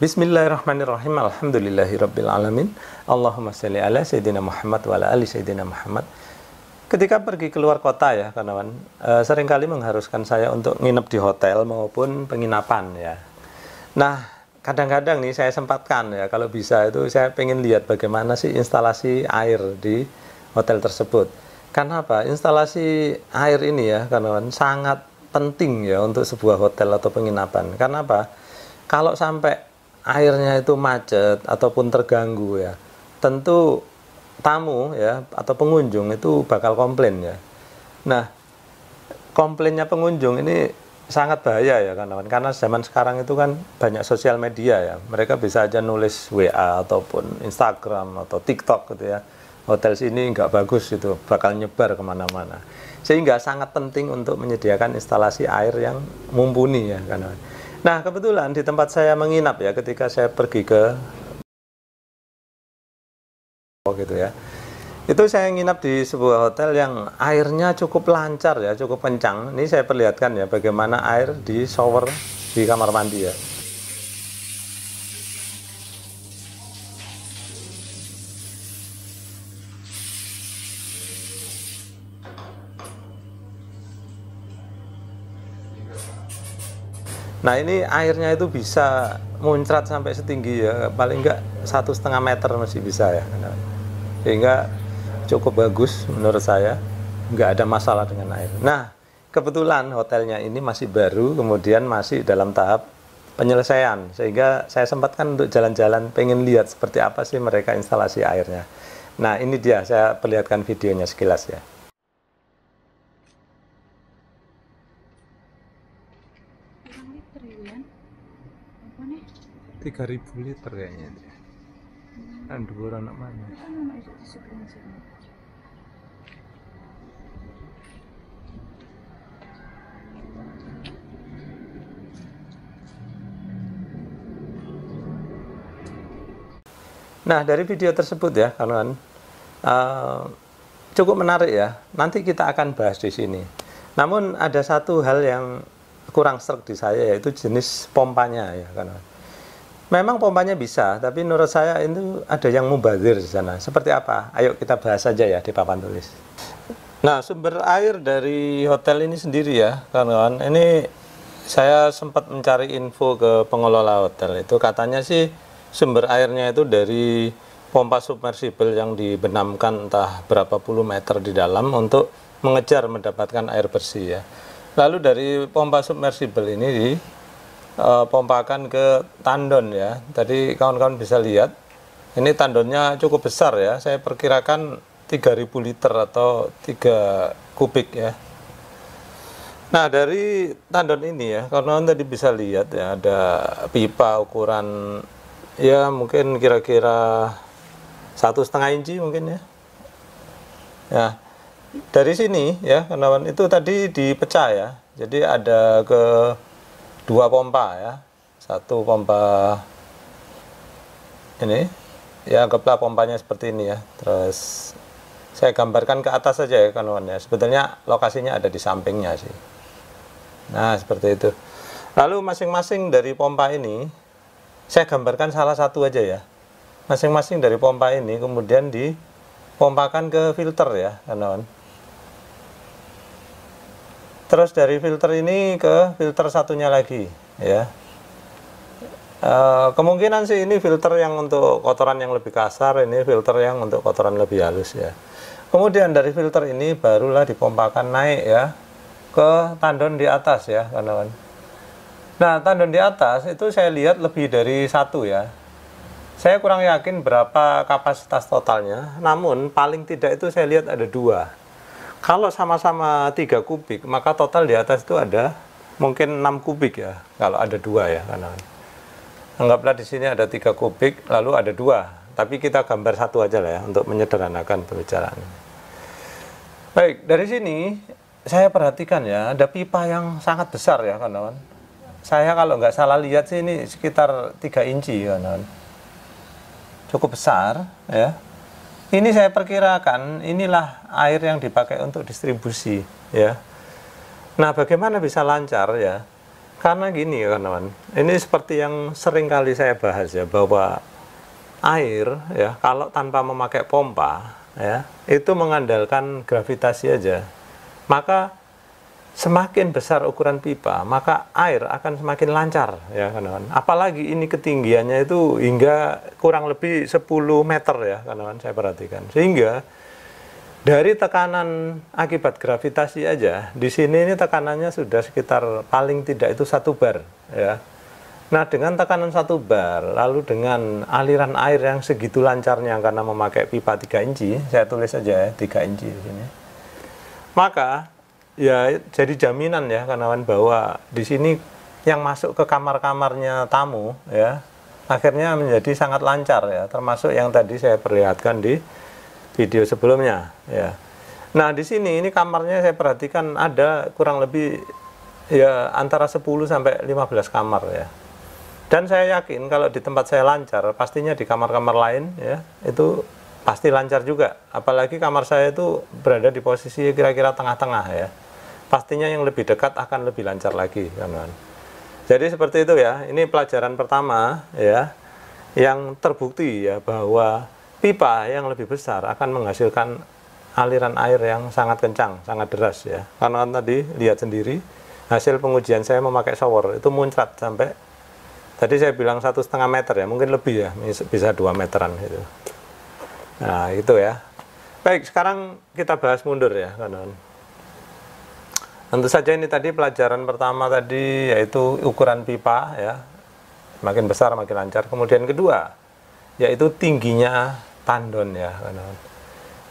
Bismillahirrahmanirrahim. Alhamdulillahirabbil alamin. Allahumma shalli ala sayyidina Muhammad wa ala ali sayyidina Muhammad. Ketika pergi keluar kota ya, kawan, seringkali mengharuskan saya untuk nginep di hotel maupun penginapan ya. Nah, kadang-kadang nih saya sempatkan ya, kalau bisa itu saya pengen lihat bagaimana sih instalasi air di hotel tersebut. Karena apa? Instalasi air ini ya, kawan, sangat penting ya untuk sebuah hotel atau penginapan. Karena apa? Kalau sampai airnya itu macet ataupun terganggu ya, tentu tamu ya atau pengunjung itu bakal komplain ya. Nah, komplainnya pengunjung ini sangat bahaya ya kawan, karena zaman sekarang itu kan banyak sosial media ya, mereka bisa aja nulis WA ataupun Instagram atau TikTok gitu ya, hotel sini nggak bagus itu, bakal nyebar kemana-mana. Sehingga sangat penting untuk menyediakan instalasi air yang mumpuni ya kawan. Nah, kebetulan di tempat saya menginap ya, ketika saya pergi ke gitu ya, itu saya nginap di sebuah hotel yang airnya cukup lancar ya, cukup kencang. Ini saya perlihatkan ya bagaimana air di shower di kamar mandi ya. Nah, ini airnya itu bisa muncrat sampai setinggi ya, paling enggak 1,5 meter masih bisa ya. Sehingga cukup bagus menurut saya, nggak ada masalah dengan air. Nah, kebetulan hotelnya ini masih baru, kemudian masih dalam tahap penyelesaian, sehingga saya sempatkan untuk jalan-jalan, pengen lihat seperti apa sih mereka instalasi airnya. Nah, ini dia, saya perlihatkan videonya sekilas ya. 3.000 liter kayaknya. Kan dua anak mana? Nah, dari video tersebut ya, kawan, cukup menarik ya. Nanti kita akan bahas di sini. Namun ada satu hal yang kurang serg di saya, yaitu jenis pompanya ya, kawan. Memang pompanya bisa, tapi menurut saya itu ada yang mubazir di sana. Seperti apa? Ayo kita bahas saja ya di papan tulis. Nah, sumber air dari hotel ini sendiri ya, kawan. Ini saya sempat mencari info ke pengelola hotel. Itu katanya sih sumber airnya itu dari pompa submersible yang dibenamkan entah berapa puluh meter di dalam untuk mengejar mendapatkan air bersih ya. Lalu dari pompa submersible ini pompakan ke tandon ya. Tadi kawan-kawan bisa lihat, ini tandonnya cukup besar ya. Saya perkirakan 3.000 liter atau 3 kubik ya. Nah, dari tandon ini ya, kawan-kawan tadi bisa lihat ya, ada pipa ukuran ya mungkin kira-kira 1,5 inci mungkin ya. Ya, dari sini ya, kawan-kawan, itu tadi dipecah ya. Jadi ada ke dua pompa ya, satu pompa ini ya, anggaplah pompanya seperti ini ya. Terus saya gambarkan ke atas saja ya kawan ya, sebetulnya lokasinya ada di sampingnya sih. Nah, seperti itu. Lalu masing-masing dari pompa ini saya gambarkan salah satu aja ya. Masing-masing dari pompa ini kemudian dipompakan ke filter ya kawan. Terus dari filter ini ke filter satunya lagi ya. Kemungkinan sih ini filter yang untuk kotoran yang lebih kasar, ini filter yang untuk kotoran lebih halus ya. Kemudian dari filter ini barulah dipompakan naik ya ke tandon di atas ya kawan. Nah, tandon di atas itu saya lihat lebih dari satu ya. Saya kurang yakin berapa kapasitas totalnya, namun paling tidak itu saya lihat ada dua. Kalau sama-sama 3 kubik, maka total di atas itu ada mungkin 6 kubik ya, kalau ada dua ya kawan. Anggaplah di sini ada 3 kubik, lalu ada dua. Tapi kita gambar satu aja lah ya, untuk menyederhanakan pembicaraan. Baik, dari sini saya perhatikan ya, ada pipa yang sangat besar ya kawan. Saya kalau nggak salah lihat sih ini sekitar 3 inci kawan. Cukup besar ya. Ini saya perkirakan inilah air yang dipakai untuk distribusi ya. Nah, bagaimana bisa lancar ya? Karena gini ya kawan, ini seperti yang sering kali saya bahas ya, bahwa air ya kalau tanpa memakai pompa ya itu mengandalkan gravitasi aja, maka semakin besar ukuran pipa maka air akan semakin lancar ya kawan. Apalagi ini ketinggiannya itu hingga kurang lebih 10 meter ya kawan, saya perhatikan, sehingga dari tekanan akibat gravitasi aja, di sini ini tekanannya sudah sekitar paling tidak itu 1 bar ya. Nah, dengan tekanan 1 bar, lalu dengan aliran air yang segitu lancarnya karena memakai pipa 3 inci, saya tulis saja ya, 3 inci di sini. Maka ya jadi jaminan ya kawan bahwa di sini yang masuk ke kamar-kamarnya tamu ya, akhirnya menjadi sangat lancar ya, termasuk yang tadi saya perlihatkan di video sebelumnya ya. Nah, di sini ini kamarnya saya perhatikan ada kurang lebih ya antara 10 sampai 15 kamar ya. Dan saya yakin kalau di tempat saya lancar, pastinya di kamar-kamar lain ya itu pasti lancar juga. Apalagi kamar saya itu berada di posisi kira-kira tengah-tengah ya. Pastinya yang lebih dekat akan lebih lancar lagi, kawan. Jadi seperti itu ya. Ini pelajaran pertama ya yang terbukti ya bahwa pipa yang lebih besar akan menghasilkan aliran air yang sangat kencang, sangat deras ya. Karena tadi lihat sendiri hasil pengujian saya memakai shower itu muncrat sampai tadi saya bilang 1,5 meter ya, mungkin lebih ya, bisa 2 meteran itu. Nah itu ya. Baik, sekarang kita bahas mundur ya kawan. Tentu saja ini tadi pelajaran pertama tadi yaitu ukuran pipa ya, makin besar makin lancar. Kemudian kedua yaitu tingginya tandon ya kawan.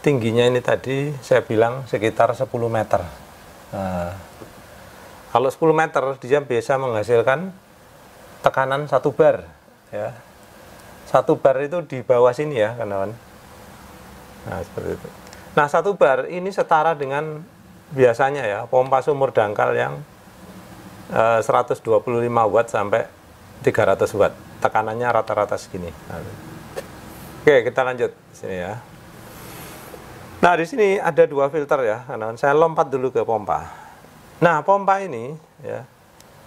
Tingginya ini tadi saya bilang sekitar 10 meter. Nah, kalau 10 meter dia bisa menghasilkan tekanan 1 bar ya. 1 bar itu di bawah sini ya kawan. Nah seperti itu. Nah 1 bar ini setara dengan biasanya ya pompa sumur dangkal yang 125 watt sampai 300 watt. Tekanannya rata-rata segini. Oke, kita lanjut sini ya. Nah, di sini ada 2 filter ya, kawan. Saya lompat dulu ke pompa. Nah, pompa ini ya.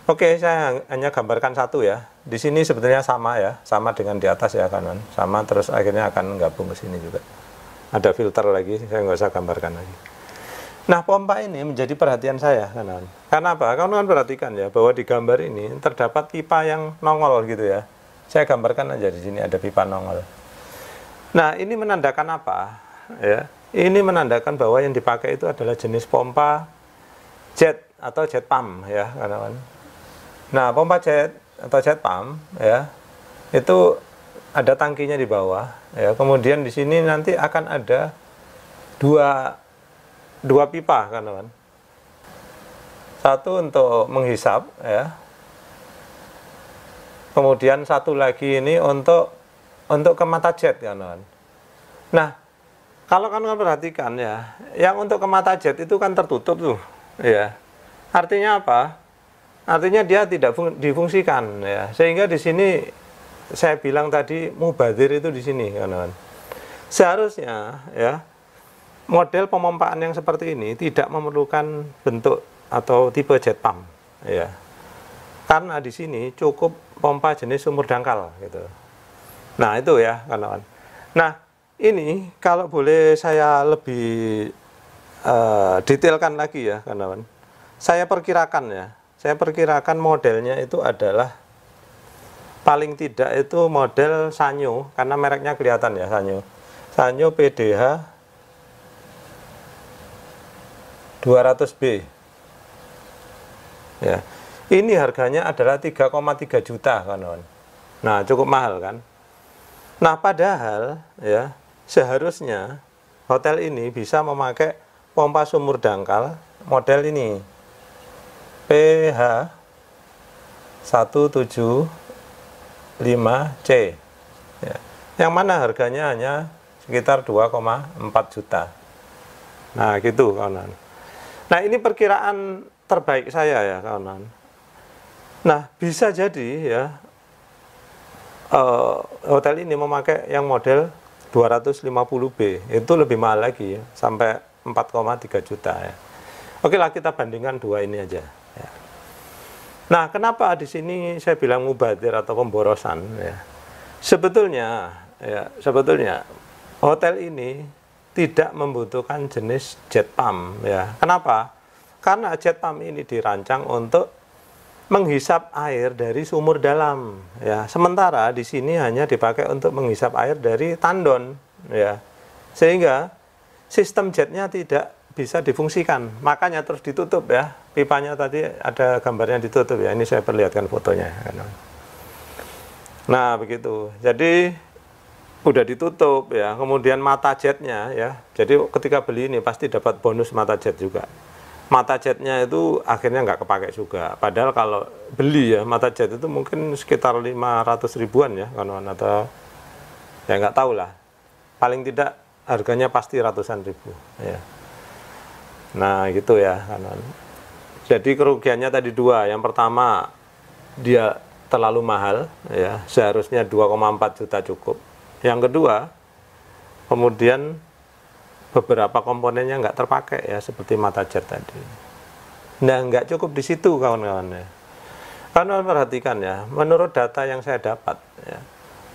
Oke, saya hanya gambarkan 1 ya. Di sini sebetulnya sama ya, sama dengan di atas ya, kawan. Sama terus akhirnya akan gabung ke sini juga. Ada filter lagi, saya nggak usah gambarkan lagi. Nah, pompa ini menjadi perhatian saya, kawan. Karena apa? Kawan-kawan perhatikan ya bahwa di gambar ini terdapat pipa yang nongol gitu ya. Saya gambarkan aja di sini ada pipa nongol. Nah, ini menandakan apa? Ya, ini menandakan bahwa yang dipakai itu adalah jenis pompa jet atau jet pump ya, kawan. Nah, pompa jet atau jet pump ya, itu ada tangkinya di bawah ya. Kemudian di sini nanti akan ada dua pipa, kawan. Satu untuk menghisap ya. Kemudian satu lagi ini untuk ke mata jet, kawan. Nah, kalau kawan perhatikan ya, yang untuk ke mata jet itu kan tertutup tuh, ya. Artinya apa? Artinya dia tidak difungsikan, ya. Sehingga di sini saya bilang tadi mubadir itu di sini, kawan. Seharusnya, ya, model pemompaan yang seperti ini tidak memerlukan bentuk atau tipe jet pump, ya. Karena di sini cukup pompa jenis sumur dangkal, gitu. Nah itu ya kawan. Nah ini kalau boleh saya lebih detailkan lagi ya kawan. Saya perkirakan ya. Saya perkirakan modelnya itu adalah paling tidak itu model Sanyo, karena mereknya kelihatan ya Sanyo. Sanyo PDH 200B. Ya. Ini harganya adalah 3,3 juta kawan. Nah cukup mahal kan. Nah padahal ya seharusnya hotel ini bisa memakai pompa sumur dangkal model ini PH 175C ya. Yang mana harganya hanya sekitar 2,4 juta. Nah gitu kawan. Nah ini perkiraan terbaik saya ya kawan. Nah bisa jadi ya hotel ini memakai yang model 250B, itu lebih mahal lagi ya, sampai 4,3 juta ya. Oke lah kita bandingkan dua ini aja ya. Nah, kenapa di sini saya bilang mubazir atau pemborosan ya? Sebetulnya hotel ini tidak membutuhkan jenis jet pump ya. Kenapa? Karena jet pump ini dirancang untuk menghisap air dari sumur dalam ya. Sementara di sini hanya dipakai untuk menghisap air dari tandon ya. Sehingga sistem jetnya tidak bisa difungsikan. Makanya terus ditutup ya. Pipanya tadi ada gambarnya ditutup ya. Ini saya perlihatkan fotonya. Nah, begitu. Jadi udah ditutup ya. Kemudian mata jetnya ya. Jadi ketika beli ini pasti dapat bonus mata jet juga. Mata jetnya itu akhirnya nggak kepake juga. Padahal kalau beli ya mata jet itu mungkin sekitar 500 ribuan ya, kawan, atau ya nggak tahu lah. Paling tidak harganya pasti ratusan ribu. Ya. Nah gitu ya, kawan. Jadi kerugiannya tadi dua. Yang pertama dia terlalu mahal, ya seharusnya 2,4 juta cukup. Yang kedua, kemudian beberapa komponennya nggak terpakai ya, seperti mata jet tadi. Nah, nggak cukup di situ kawan-kawan ya. Karena perhatikan ya, menurut data yang saya dapat ya,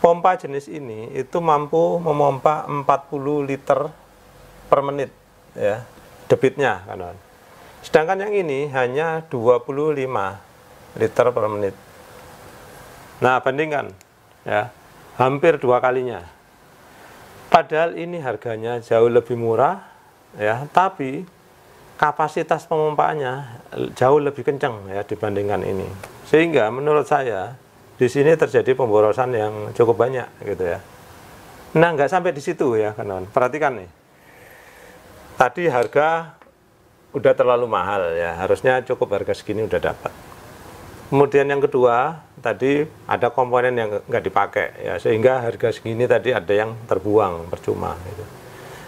pompa jenis ini itu mampu memompa 40 liter per menit ya, debitnya kawan-kawan. Sedangkan yang ini hanya 25 liter per menit. Nah, bandingkan ya, hampir 2 kalinya. Padahal ini harganya jauh lebih murah, ya, tapi kapasitas pemompaannya jauh lebih kencang ya dibandingkan ini. Sehingga menurut saya di sini terjadi pemborosan yang cukup banyak gitu ya. Nah, nggak sampai di situ ya, kawan. Perhatikan nih. Tadi harga udah terlalu mahal ya, harusnya cukup harga segini udah dapat. Kemudian yang kedua, tadi ada komponen yang nggak dipakai ya, sehingga harga segini tadi ada yang terbuang percuma gitu.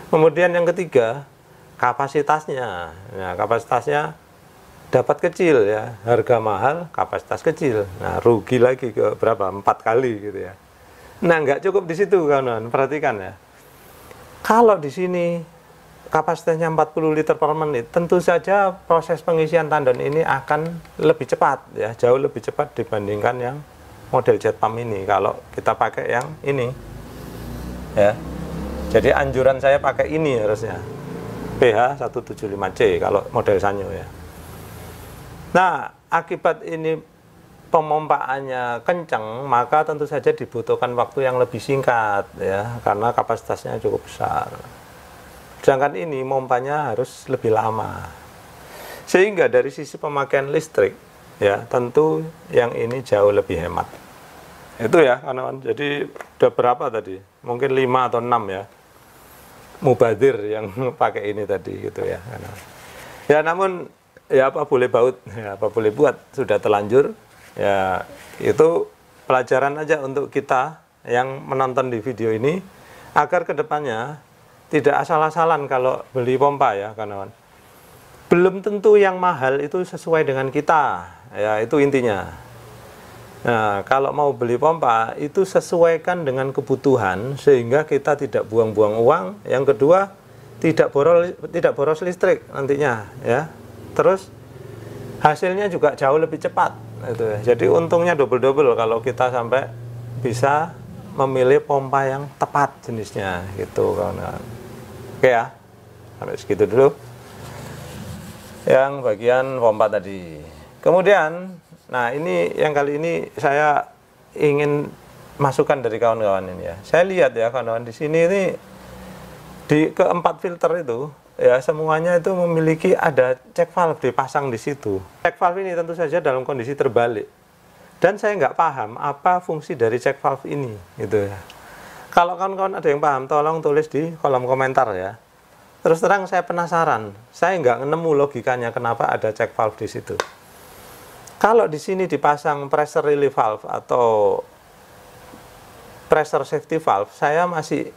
Kemudian yang ketiga, kapasitasnya. Nah, kapasitasnya dapat kecil ya, harga mahal, kapasitas kecil. Nah, rugi lagi ke berapa? 4 kali gitu ya. Nah, nggak cukup di situ kawan, perhatikan ya. Kalau di sini kapasitasnya 40 liter per menit, tentu saja proses pengisian tandon ini akan lebih cepat ya, jauh lebih cepat dibandingkan yang model jet pump ini kalau kita pakai yang ini ya. Jadi anjuran saya pakai ini harusnya PH 175C kalau model Sanyo ya. Nah, akibat ini pemompaannya kencang, maka tentu saja dibutuhkan waktu yang lebih singkat ya, karena kapasitasnya cukup besar. Sedangkan ini mompanya harus lebih lama. Sehingga dari sisi pemakaian listrik ya, tentu yang ini jauh lebih hemat. Itu ya, kawan. Jadi udah berapa tadi? Mungkin 5 atau 6 ya. Mubazir yang pakai ini tadi gitu ya, kawan. Ya namun ya apa boleh baut, ya apa boleh buat, sudah terlanjur. Ya itu pelajaran aja untuk kita yang menonton di video ini agar kedepannya tidak asal-asalan kalau beli pompa ya kawan. Belum tentu yang mahal itu sesuai dengan kita, ya itu intinya. Nah, kalau mau beli pompa itu sesuaikan dengan kebutuhan sehingga kita tidak buang-buang uang. Yang kedua, tidak boros listrik nantinya ya. Terus hasilnya juga jauh lebih cepat itu ya. Jadi untungnya double-double kalau kita sampai bisa memilih pompa yang tepat jenisnya gitu kawan-kawan. Oke ya, sampai segitu dulu yang bagian pompa tadi. Kemudian, nah ini yang kali ini saya ingin masukkan dari kawan-kawan ini ya. Saya lihat ya kawan-kawan di sini ini di keempat filter itu ya semuanya itu memiliki ada check valve dipasang di situ. Check valve ini tentu saja dalam kondisi terbalik. Dan saya nggak paham apa fungsi dari check valve ini gitu ya. Kalau kawan-kawan ada yang paham, tolong tulis di kolom komentar ya. Terus terang saya penasaran, saya nggak nemu logikanya kenapa ada check valve di situ. Kalau di sini dipasang pressure relief valve atau pressure safety valve, saya masih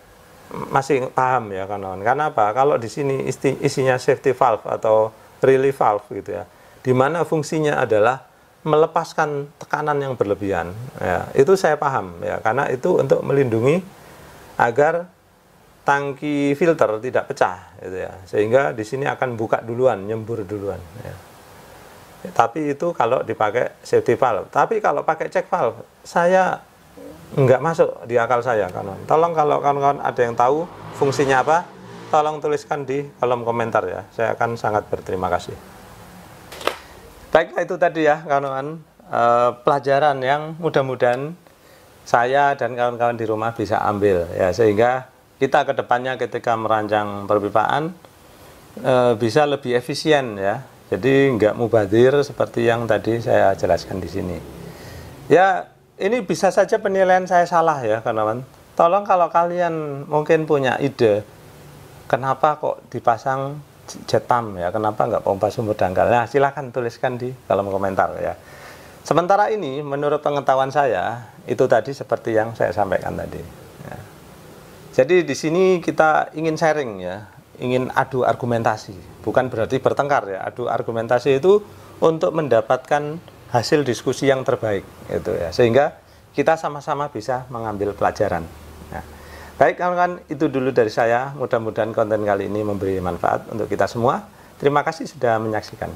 paham ya kawan-kawan. Kenapa? Kalau di sini isinya safety valve atau relief valve gitu ya, di mana fungsinya adalah melepaskan tekanan yang berlebihan. Ya, itu saya paham ya, karena itu untuk melindungi agar tangki filter tidak pecah gitu ya, sehingga di sini akan buka duluan, nyembur duluan ya. Tapi itu kalau dipakai safety valve. Tapi kalau pakai check valve, saya nggak masuk di akal saya, kawan. Tolong kalau kawan-kawan ada yang tahu fungsinya apa, tolong tuliskan di kolom komentar ya. Saya akan sangat berterima kasih. Baik, itu tadi ya kawan-kawan, pelajaran yang mudah-mudahan saya dan kawan-kawan di rumah bisa ambil ya, sehingga kita ke depannya ketika merancang perpipaan bisa lebih efisien ya. Jadi nggak mubazir seperti yang tadi saya jelaskan di sini. Ya, ini bisa saja penilaian saya salah ya kawan-kawan. Tolong kalau kalian mungkin punya ide, kenapa kok dipasang jet pump ya, kenapa nggak pompa sumur dangkal? Nah, silahkan tuliskan di kolom komentar ya. Sementara ini, menurut pengetahuan saya, itu tadi seperti yang saya sampaikan tadi. Ya. Jadi di sini kita ingin sharing ya, ingin adu argumentasi, bukan berarti bertengkar ya. Adu argumentasi itu untuk mendapatkan hasil diskusi yang terbaik, gitu ya, sehingga kita sama-sama bisa mengambil pelajaran. Nah, baik kawan-kawan, itu dulu dari saya. Mudah-mudahan konten kali ini memberi manfaat untuk kita semua. Terima kasih sudah menyaksikan.